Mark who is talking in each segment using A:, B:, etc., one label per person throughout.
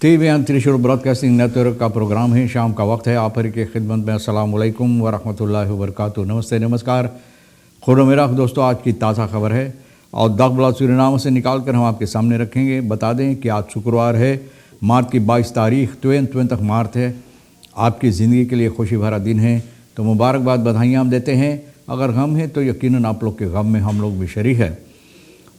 A: TV and त्रिशूल broadcasting network का programme है। शाम का वक्त है। आप हर की खिदमत में अस्सलाम वालेकुम व रहमतुल्लाहि व बरकातुहू। नमस्ते नमस्कार। खुदा मेरा दोस्तों, आज की ताज़ा खबर है और दागबला सूरीनाम से निकाल कर हम आपके सामने रखेंगे। बता दें कि आज शुक्रवार है, मार्च की 22 तारीख 22 मार्च है। आपकी ज़िंदगी के लिए खुशी भरा दिन है, तो मुबारकबाद, बधाइयाँ हम देते हैं। अगर गम है तो यकीनन आप लोग के गम में हम लोग भी शरीक हैं।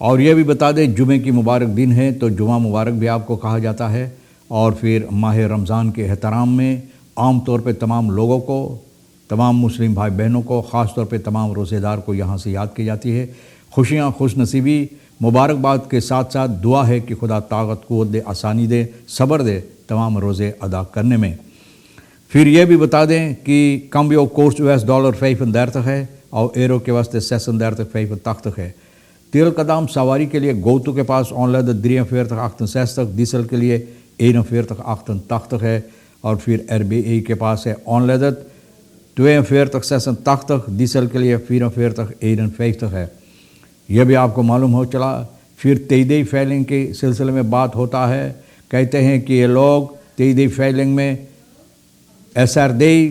A: और यह भी बता दें, जुमे की मुबारक दिन है, तो जुमा मुबारक भी आपको कहा जाता है। और फिर माह रमज़ान के एहतराम में आम तौर पे तमाम लोगों को, तमाम मुस्लिम भाई बहनों को, ख़ास तौर पे तमाम रोज़ेदार को यहाँ से याद की जाती है। खुशियाँ, खुश नसीबी, मुबारकबाद के साथ साथ दुआ है कि खुदा ताकत क़ुव्वत दे, आसानी दे, सब्र दे तमाम रोज़े अदा करने में। फिर यह भी बता दें कि कम्बियो कोर्स $US है और एरो के वास्ते $36 है। तिल कदाम सवारी के लिए गोतु के पास ऑनलाइन 43 डीजल के लिए 41 है। और फिर RBA के पास है ऑनलाइन 42 डीजल के लिए 44 है। यह भी आपको मालूम हो चला। फिर तेईदई फैलिंग के सिलसिले में बात होता है। कहते हैं कि ये लोग तेईदई फैलिंग में SRD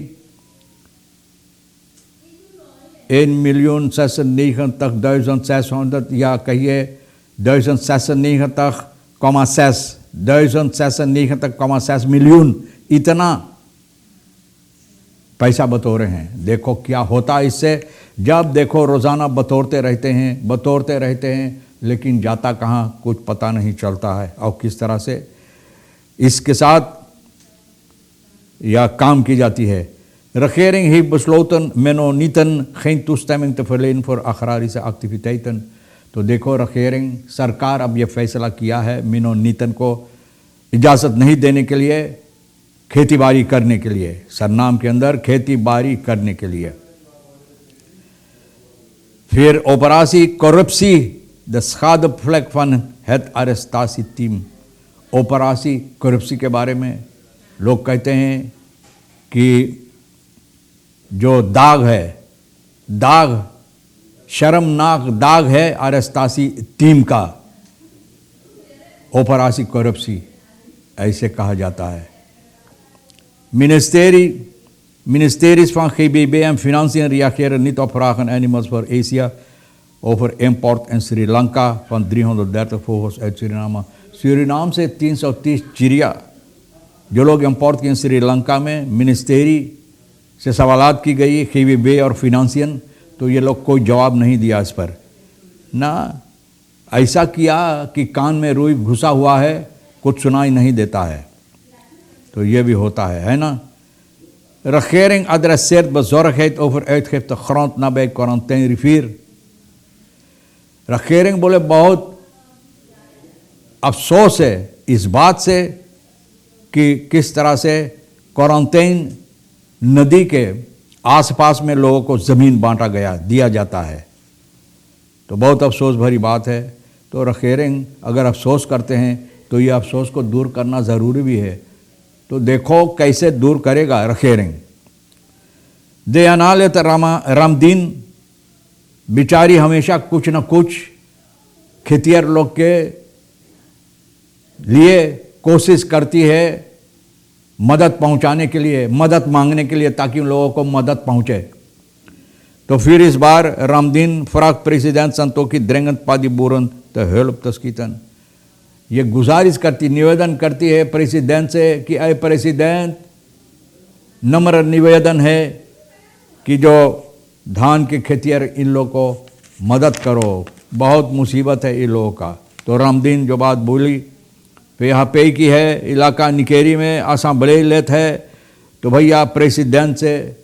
A: 1.600.000 या कहिए 296 मिलियन इतना पैसा बतौरे हैं। देखो क्या होता है इससे। जब देखो रोज़ाना बतौरते रहते हैं, लेकिन जाता कहाँ कुछ पता नहीं चलता है। और किस तरह से इसके साथ या काम की जाती है। Regering heeft besloten Mennonieten geen toestemming te verlenen voor agrarische activiteiten। तो देखो, regering सरकार अब ये फैसला किया है मेनोनीतन को इजाज़त नहीं देने के लिए खेती बाड़ी करने के लिए, सरनाम के अंदर खेती बाड़ी करने के लिए। फिर operatie corruptie, de schadevlek van het arrestatieteam। operatie corruptie के बारे में लोग कहते हैं कि जो दाग है, शर्मनाक दाग है अरेस्तासी टीम का, operatie corruptie ऐसे कहा जाता है। Ministeries van GBB en Financiën reageren niet op vragen Animals for Asia over import in Sri Lanka van 330 vogels uit Suriname। Suriname से 330 चिड़िया जो लोग इंपोर्ट किए श्रीलंका में, मिनिस्टेरी से सवालात की गई GBB और फिनांसियन, तो ये लोग कोई जवाब नहीं दिया इस पर। ना ऐसा किया कि कान में रुई घुसा हुआ है, कुछ सुनाई नहीं देता है। तो ये भी होता है ना। Regering adresseert bezorgdheid over uitgifte grond nabij quarantainerivier। regering बोले बहुत अफसोस है इस बात से कि किस तरह से क्वारंटाइन नदी के आसपास में लोगों को ज़मीन बांटा गया, दिया जाता है। तो बहुत अफसोस भरी बात है। तो regering अगर अफसोस करते हैं तो ये अफसोस को दूर करना ज़रूरी भी है। तो देखो कैसे दूर करेगा regering। दयानालत रामदीन बेचारी हमेशा कुछ न कुछ खेतिहर लोग के लिए कोशिश करती है, मदद पहुंचाने के लिए, मदद मांगने के लिए, ताकि उन लोगों को मदद पहुंचे। तो फिर इस बार रामदीन फ्राक प्रेसिडेंट संतोखी द्रेंगन पादी बोरन तो हेल्प तस्कीतन ये गुजारिश करती, निवेदन करती है प्रेसिडेंट से कि अय प्रेसिडेंट, नम्र निवेदन है कि जो धान के खेतिहर इन लोगों को मदद करो, बहुत मुसीबत है इन लोगों का। तो रामदीन जो बात बोली, फिर यहाँ पे की है इलाका निकेरी में आसा बड़े लेत है। तो भैया प्रेसिडेंट से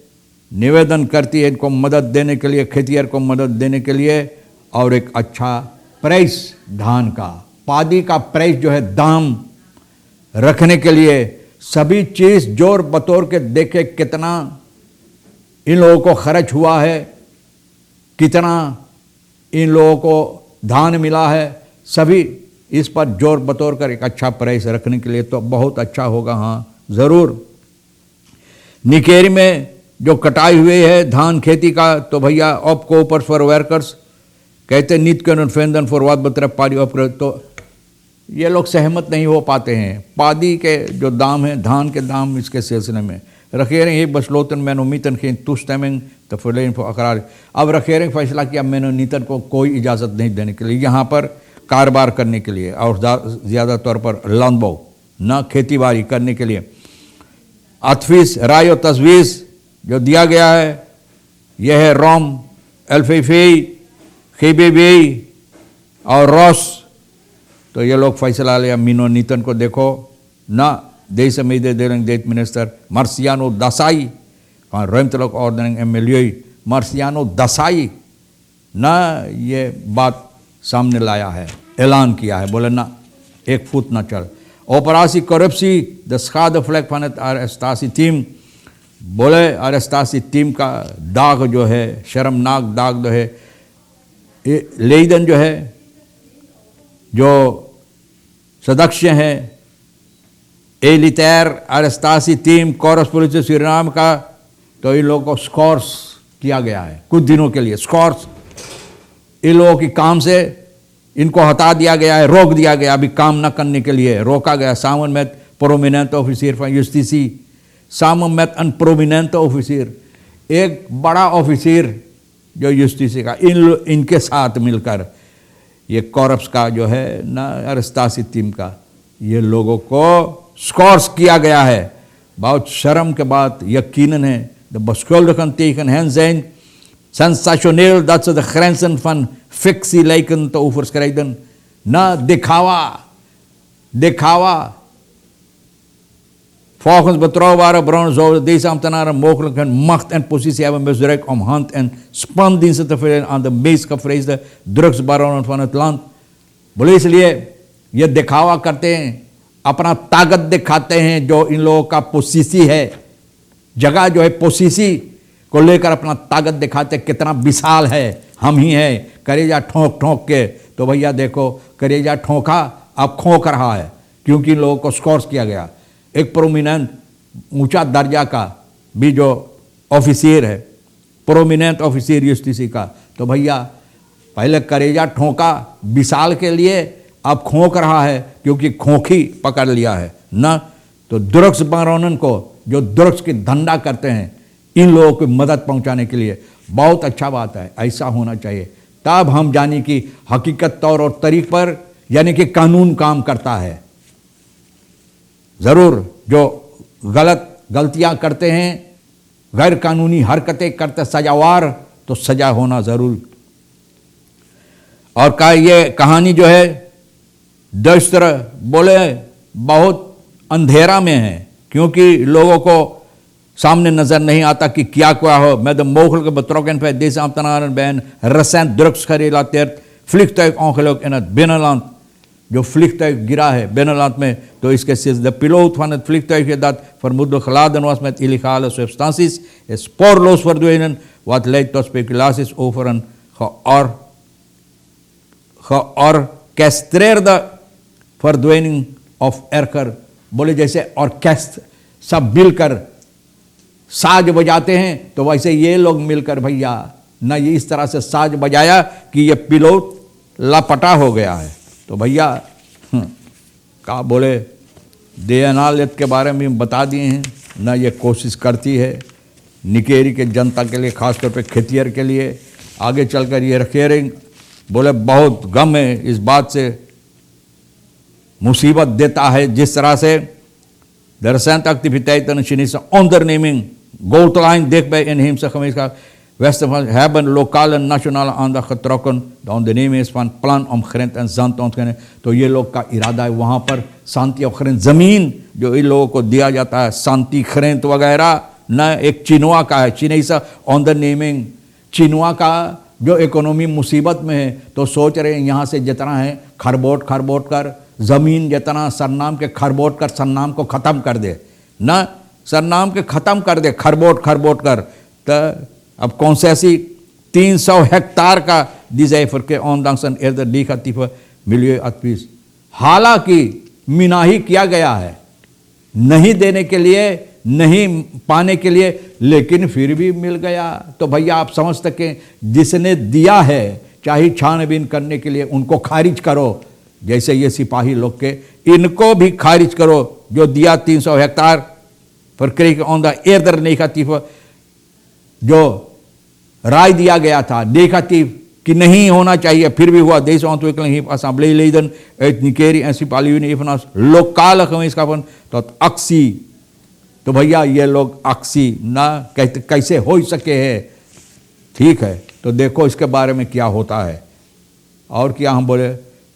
A: निवेदन करती है इनको मदद देने के लिए, खेतिहर को मदद देने के लिए, और एक अच्छा प्राइस धान का, पादी का प्राइस जो है, दाम रखने के लिए सभी चीज़ जोर बतौर के देखे कितना इन लोगों को खर्च हुआ है, कितना इन लोगों को धान मिला है, सभी इस पर जोर बतौर कर एक अच्छा प्राइस रखने के लिए तो बहुत अच्छा होगा। हाँ ज़रूर। निकेरी में जो कटाई हुई है धान खेती का, तो भैया ऑप कोपर्स फॉर वर्कर्स कहते नीत के फॉर वाद बतर पारी ऑप, तो ये लोग सहमत नहीं हो पाते हैं। पादी के जो दाम हैं, धान के दाम, इसके सिलसिले में regering heeft besloten Mennonieten geen toestemming te verlenen voor agrarie। अब regering फैसला किया मेनोनीतन को कोई इजाज़त नहीं देने के लिए यहाँ पर कारोबार करने के लिए और ज़्यादा तौर पर लंदबो न खेती बाड़ी करने के लिए। अथवीस राय और तजवीज़ जो दिया गया है यह है रोम, एल्फेफी, खेबेबी और रॉस। तो ये लोग फैसला लिया मेनोनीतन को देखो ना Deze mededeling deed minister Marciano Dassai van ruimtelijke ordening en milieu, Marciano Dassai, ना ये बात सामने लाया है, ऐलान किया है, बोले ना एक फुट ना चल। Operatie corruptie, de schadevlek van het arrestatieteam, बोले arrestatieteam का दाग जो है, शर्मनाक दाग जो है, लेiden जो है, जो सदस्य हैं एलिटेर अरेस्टासी टीम कोरस पुलिस सूरीनाम का, तो इन लोगों को स्कॉर्स किया गया है कुछ दिनों के लिए। स्कॉर्स इन लोगों की काम से इनको हटा दिया गया है, रोक दिया गया, अभी काम न करने के लिए रोका गया। सामन में प्रोमिनेंट ऑफिसर फॉर जस्टिसी, सामन में अन प्रोमिनेंट ऑफिसर, एक बड़ा ऑफिसर जो जस्टिसी का, इनके साथ मिलकर ये कॉरप्स का जो है ना अरेस्टासी टीम का, ये लोगों को स्कॉर्स किया गया है। बहुत शर्म के बाद यकीनन है, de beschuldigen tegen hen zijn sensationeel dat ze de grenzen van fictie lijken te overschrijden. Na दिखावा। Volgens betrouwbare bronnen zouden deze ambtenaren mogelijk hun macht en positie hebben misbruikt om hand- en spandiensten te verlenen aan de meest gevreesde drugsbaronnen van het land। बोले इसलिए ये दिखावा करते हैं, अपना ताकत दिखाते हैं, जो इन लोगों का पोसीसी है, जगह जो है पोसीसी को लेकर अपना ताकत दिखाते, कितना विशाल है, हम ही हैं, करेजा ठोंक ठोंक के। तो भैया देखो, करेजा ठोंका, अब खोंक रहा है, क्योंकि इन लोगों को स्कॉर्स किया गया। एक प्रोमिनेंट ऊंचा दर्जा का भी जो ऑफिसर है, प्रोमिनेंट ऑफिसर यूस्टिसी का, तो भैया पहले करेजा ठोंका विशाल के लिए, अब खोंक रहा है क्योंकि खोखी पकड़ लिया है ना। तो ड्रग्स बारोनन को जो ड्रग्स की धंधा करते हैं, इन लोगों को मदद पहुंचाने के लिए बहुत अच्छा बात है, ऐसा होना चाहिए। तब हम जाने कि हकीकत तौर और तरीक पर यानी कि कानून काम करता है। ज़रूर जो गलतियां करते हैं, गैर कानूनी हरकतें करते सजावार, तो सजा होना ज़रूर। और का ये कहानी जो है दस्तर बोले बहुत अंधेरा में है, क्योंकि लोगों को सामने नज़र नहीं आता कि क्या क्या हो। Met de mogelijke betrokkenheid bij deze ambtenaren bij een recent drugsgerelateerd vliegtuigongeluk in het binnenland। जो vliegtuig गिरा है binnenland में, तो इसके सिलसिले de piloot van het vliegtuig dat vermoedelijk geladen was met illegale substanties is spoorloos verdwenen, wat leidt tot speculaties over een georchestreerde verdwijning of erger। बोले जैसे orchestra सब मिलकर साज बजाते हैं, तो वैसे ये लोग मिलकर भैया ना ये इस तरह से साज बजाया कि ये पिलोट लापता हो गया है। तो भैया का बोले दयानालियत के बारे में बता दिए हैं ना। ये कोशिश करती है निकेरी के जनता के लिए, खासतौर पे खेतियर के लिए, आगे चलकर ये रखेरेंगे। बोले बहुत गम है इस बात से, मुसीबत देता है जिस तरह से de recente activiteiten in Chinese onderneming Goldline dichtbij inheemse gemeenschap Westen van hebben lokale en nationale aandacht getrokken। De onderneming is van plan om grind en zand te ontginnen। तो ये लोग का इरादा है वहाँ पर शांति और grind ज़मीन जो इन लोगों को दिया जाता है, शांति grind वगैरह न, एक चिनुआ का है। Chinese onderneming चिनुआ का जो इकोनॉमी मुसीबत में है, तो सोच रहे हैं यहाँ से जितना है खरबोट कर ज़मीन, जितना सरनाम के खरबोट कर सरनाम को ख़त्म कर दे ना, सरनाम के ख़त्म कर दे, खरबोट कर। तो अब कौन से ऐसी 300 हेक्टार का डिजाइफर के ऑनडांसन एयर लीखतीफ मिलिए अतपीस, हालांकि मिनाही किया गया है नहीं देने के लिए, नहीं पाने के लिए, लेकिन फिर भी मिल गया। तो भैया आप समझ सकें, जिसने दिया है चाहे छानबीन करने के लिए उनको खारिज करो, जैसे ये सिपाही लोग के, इनको भी खारिज करो जो दिया 300 हेक्टार पर क्रिक ऑन द एर्दर नेगेटिव, जो राय दिया गया था नेगेटिव कि नहीं होना चाहिए, फिर भी हुआ. Deze ontwikkeling heeft assembleeleden uit Nigeria en Sierra even als lokale gemeenschappen tot actie. तो भैया ये लोग अक्सी ना कहते कैसे हो सके है. ठीक है, तो देखो इसके बारे में क्या होता है. और क्या हम बोले,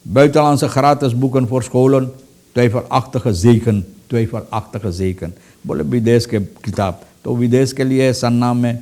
A: buitenlandse gratis boeken voor scholen, twijfelachtige zegen. बोले विदेश के किताब, तो विदेश के लिए सन्ना में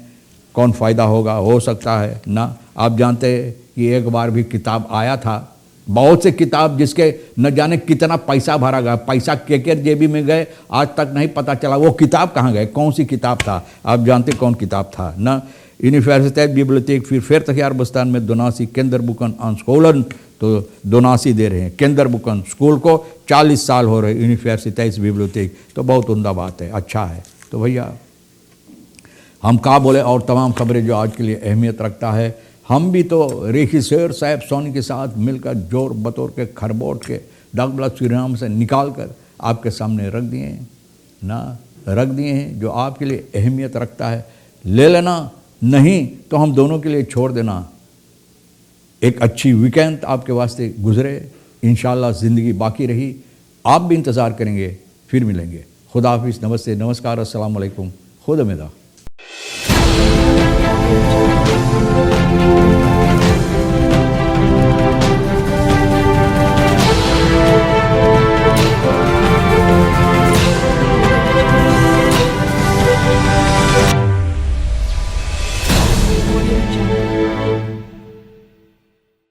A: कौन फ़ायदा होगा, हो सकता है ना. आप जानते हैं कि एक बार भी किताब आया था, बहुत से किताब जिसके न जाने कितना पैसा भरा गया, पैसा के जेबी में गए, आज तक नहीं पता चला वो किताब कहाँ गए, कौन सी किताब था. आप जानते कौन किताब था ना. Universiteit Bibliotheek फिर 40 jaar bestaan met donatie kinderboeken aan scholen, तो दोनासी दे रहे हैं kinderboeken. स्कूल को 40 साल हो रहे यूनिवर्सिटीज़ तो बहुत उम्दा बात है, अच्छा है. तो भैया हम क्या बोले, और तमाम खबरें जो आज के लिए अहमियत रखता है, हम भी तो रेखीसर साहब सोनी के साथ मिलकर जोर बतौर के खरबोट के डगलस श्रीराम से निकाल कर आपके सामने रख दिए हैं ना, रख दिए हैं जो आपके लिए अहमियत रखता है. ले लेना, नहीं तो हम दोनों के लिए छोड़ देना. एक अच्छी वीकेंड आपके वास्ते गुजरे, इंशाल्लाह ज़िंदगी बाकी रही, आप भी इंतज़ार करेंगे, फिर मिलेंगे. खुदा हाफिज़, नमस्ते, नमस्कार, अस्सलाम वालेकुम, खुदा मिला.